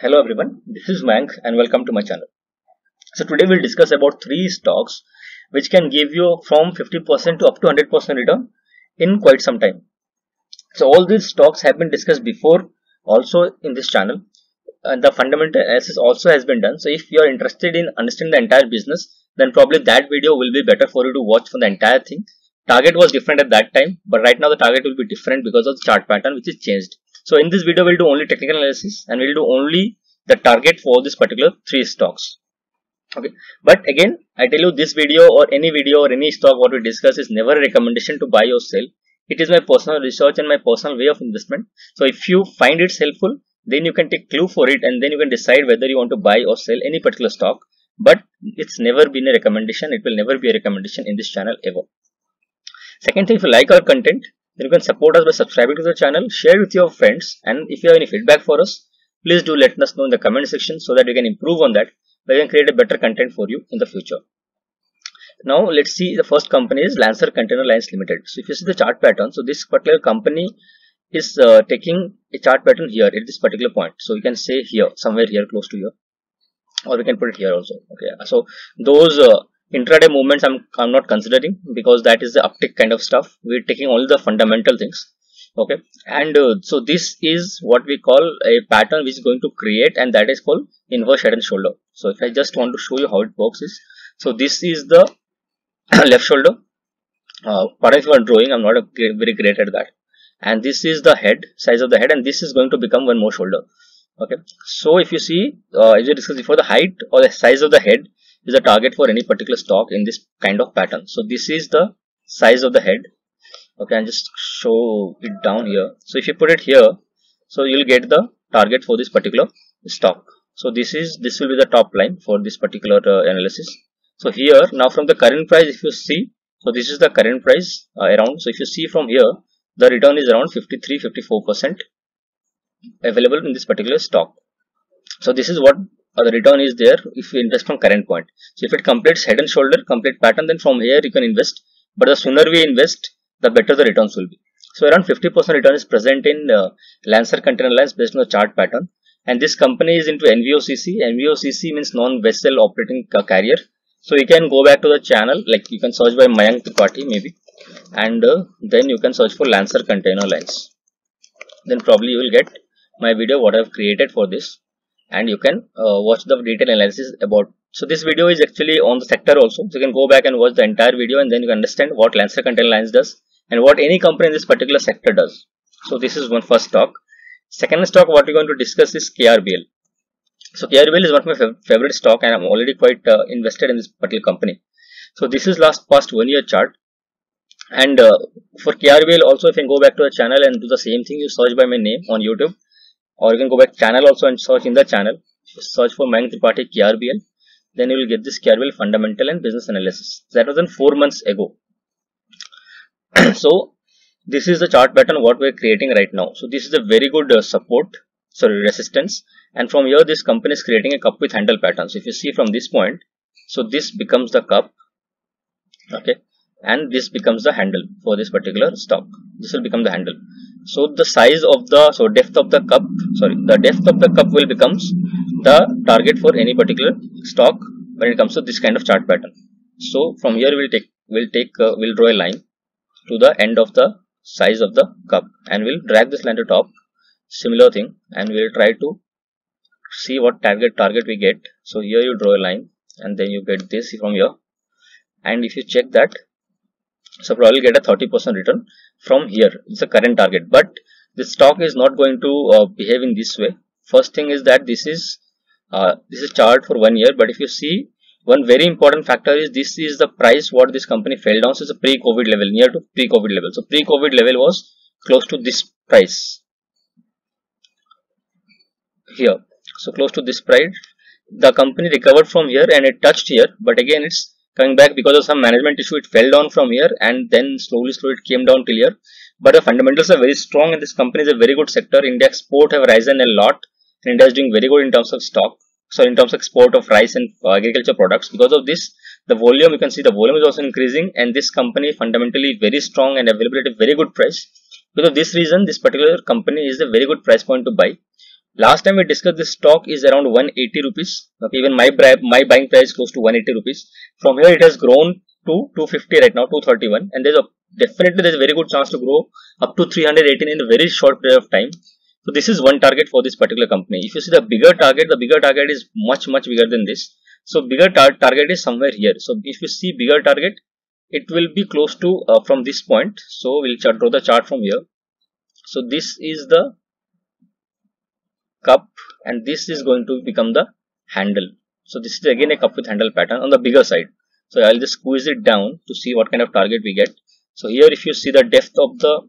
Hello everyone, this is Mayank and welcome to my channel. So today we'll discuss about three stocks which can give you from 50% to up to 100% return in quite some time. So all these stocks have been discussed before also in this channel, and the fundamental analysis also has been done. So if you are interested in understanding the entire business, then probably that video will be better for you to watch for the entire thing. Target was different at that time, but right now the target will be different because of the chart pattern which is changed. So in this video we'll do only technical analysis and we'll do only the target for this particular three stocks. Okay, but again I tell you, this video or any stock what we discuss is never a recommendation to buy or sell. It is my personal research and my personal way of investment. So if you find it helpful, then you can take clue for it and then you can decide whether you want to buy or sell any particular stock. But it's never been a recommendation. It will never be a recommendation in this channel ever. Second thing, if you like our content, then you can support us by subscribing to the channel, share with your friends, and if you have any feedback for us, please do let us know in the comment section so that we can improve on that. We can create a better content for you in the future. Now let's see, the first company is Lancer Container Lines Limited. So if you see the chart pattern, so this particular company is taking a chart pattern here at this particular point. So you can say here, somewhere here, close to here, or we can put it here also. Okay, so those intraday movements I'm not considering because that is the uptick kind of stuff. We're taking all the fundamental things. Okay, and so this is what we call a pattern which is going to create, and that is called inverse head and shoulder. So if I just want to show you how it works is, so this is the left shoulder. Pardon if you are drawing, I'm not very great at that. And this is the head, size of the head, and this is going to become one more shoulder. Okay, so if you see, as we discussed before, the height or the size of the head is the target for any particular stock in this kind of pattern. So this is the size of the head. Okay, and just show it down here. So if you put it here, so you'll get the target for this particular stock. So this will be the top line for this particular analysis. So here, now from the current price, if you see, so this is the current price around. So if you see from here, the return is around 53-54% available in this particular stock. So this is what the return is there if you invest from current point. So if it completes head and shoulder, complete pattern, then from here you can invest. But the sooner we invest, the better the returns will be. So around 50% return is present in Lancer Container Lines based on the chart pattern. And this company is into NVOCC. NVOCC means non-vessel operating carrier. So you can go back to the channel, like you can search by Mayank Tripathi maybe, and then you can search for Lancer Container Lines. Then probably you will get my video what I have created for this, and you can watch the detailed analysis about. So this video is actually on the sector also. So you can go back and watch the entire video, and then you can understand what Lancer Container Lines does and what any company in this particular sector does. So this is one first stock. Second stock what we're going to discuss is KRBL. So KRBL is one of my favorite stock, and I'm already quite invested in this particular company. So this is past 1 year chart, and for KRBL also, if you can go back to the channel and do the same thing, you search by my name on YouTube, or you can go back channel also and search in the channel, search for Mayank Tripathi KRBL, then you will get this KRBL fundamental and business analysis. That was in 4 months ago. So this is the chart pattern what we are creating right now. So this is a very good resistance, and from here this company is creating a cup with handle pattern. So if you see from this point, so this becomes the cup, okay, and this becomes the handle for this particular stock. This will become the handle. So the size of the depth of the cup, the depth of the cup will becomes the target for any particular stock when it comes to this kind of chart pattern. So from here we'll draw a line to the end of the size of the cup, and we'll drag this line to top. Similar thing, and we'll try to see what target we get. So here you draw a line, and then you get this from here, and if you check that, so probably get a 30% return from here. It's a current target, but the stock is not going to behave in this way. First thing is that this is chart for 1 year, but if you see, one very important factor is this is the price what this company fell down. So it's a pre-COVID level, near to pre-COVID level. So pre-COVID level was close to this price here. So close to this price, the company recovered from here and it touched here, but again it's coming back because of some management issue. It fell down from here and then slowly it came down till here. But the fundamentals are very strong, and this company is a very good sector. India export have risen a lot, and India is doing very good in terms of stock. So in terms of export of rice and agriculture products. Because of this, the volume, you can see the volume is also increasing, and this company fundamentally very strong and available at a very good price. Because of this reason, this particular company is a very good price point to buy. Last time we discussed this stock is around 180 rupees. Okay, even my buying price close to 180 rupees. From here it has grown to 250 right now, 231, and there's a very good chance to grow up to 318 in a very short period of time. So this is one target for this particular company. If you see the bigger target is much bigger than this. So bigger target is somewhere here. So if you see bigger target, it will be close to from this point. So we'll draw the chart from here. So this is the cup, and this is going to become the handle. So this is again a cup with handle pattern on the bigger side. So I'll just squeeze it down to see what kind of target we get. So here if you see the depth of the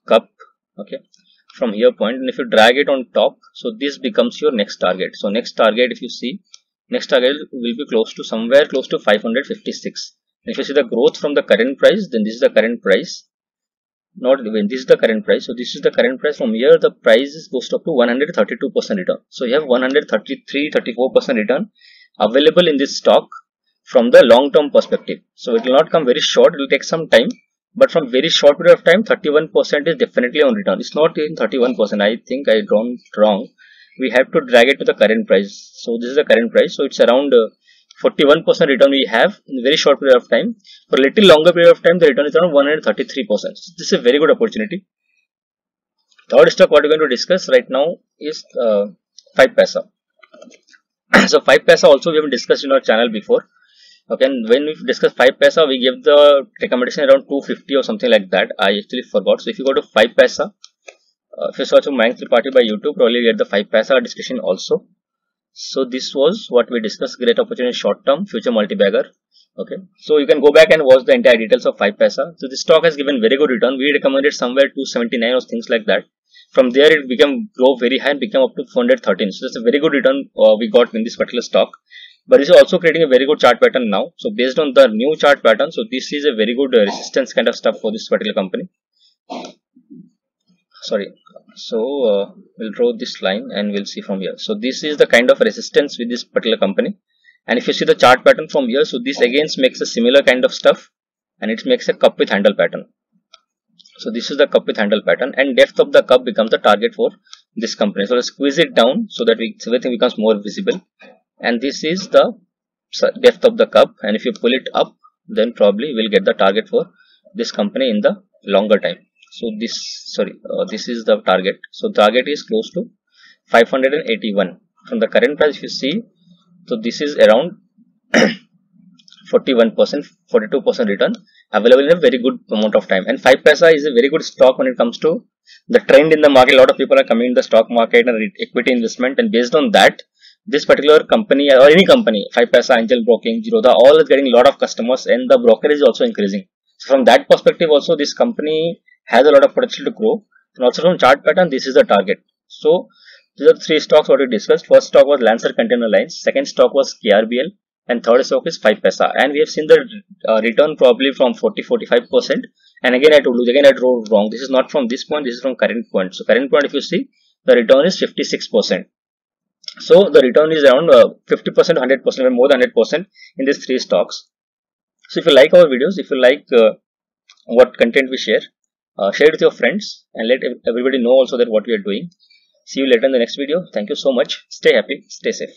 cup, okay, from here point, and if you drag it on top, so this becomes your next target. So next target, if you see, next target will be close to somewhere close to 556. If you see the growth from the current price, then this is the current price. Not even this is the current price. So this is the current price. From here the price is goes up to 132% return. So you have 133-34% return available in this stock from the long term perspective. So it will not come very short, it will take some time, but from very short period of time 31% is definitely on return. It's not in 31%. I think I drawn wrong. We have to drag it to the current price. So this is the current price. So it's around 41% return we have in a very short period of time. For a little longer period of time, the return is around 133%. So this is a very good opportunity. Third stock what we're going to discuss right now is 5paisa. So 5paisa also we have discussed in our channel before. Okay, and when we discuss 5paisa, we gave the recommendation around 250 or something like that. I actually forgot. So if you go to 5paisa, if you search Mayank Tripathi by YouTube, probably you get the 5paisa discussion also. So this was what we discussed, great opportunity, short term, future multi-bagger. Okay, so you can go back and watch the entire details of 5paisa. So this stock has given very good return. We recommended somewhere 279 or things like that. From there it became grow very high and became up to 413. So that's a very good return we got in this particular stock. But this is also creating a very good chart pattern now. So based on the new chart pattern, so this is a very good resistance kind of stuff for this particular company. Sorry. So we'll draw this line and we'll see from here. So this is the kind of resistance with this particular company. And if you see the chart pattern from here, so this again makes a similar kind of stuff, and it makes a cup with handle pattern. So this is the cup with handle pattern, and depth of the cup becomes the target for this company. So let's squeeze it down so that everything becomes more visible. And this is the depth of the cup, and if you pull it up, then probably we'll get the target for this company in the longer time. So this is the target. So target is close to 581 from the current price. If you see, so this is around 41%, 42% return available in a very good amount of time. And 5paisa is a very good stock when it comes to the trend in the market. A lot of people are coming in the stock market and equity investment, and based on that, this particular company or any company, 5paisa, Angel Broking, Zerodha, all is getting a lot of customers, and the brokerage is also increasing. So from that perspective also, this company has a lot of potential to grow. And also from chart pattern, this is the target. So these are three stocks what we discussed. First stock was Lancer Container Lines, second stock was KRBL, and third stock is 5paisa. And we have seen the return probably from 40-45%. And again I told you, again I drew wrong. This is not from this point, this is from current point. So current point, if you see, the return is 56%. So the return is around 50%, 100%, more than 100% in these three stocks. So if you like our videos, if you like what content we share it with your friends, and let everybody know also that what we are doing. See you later in the next video. Thank you so much. Stay happy, stay safe.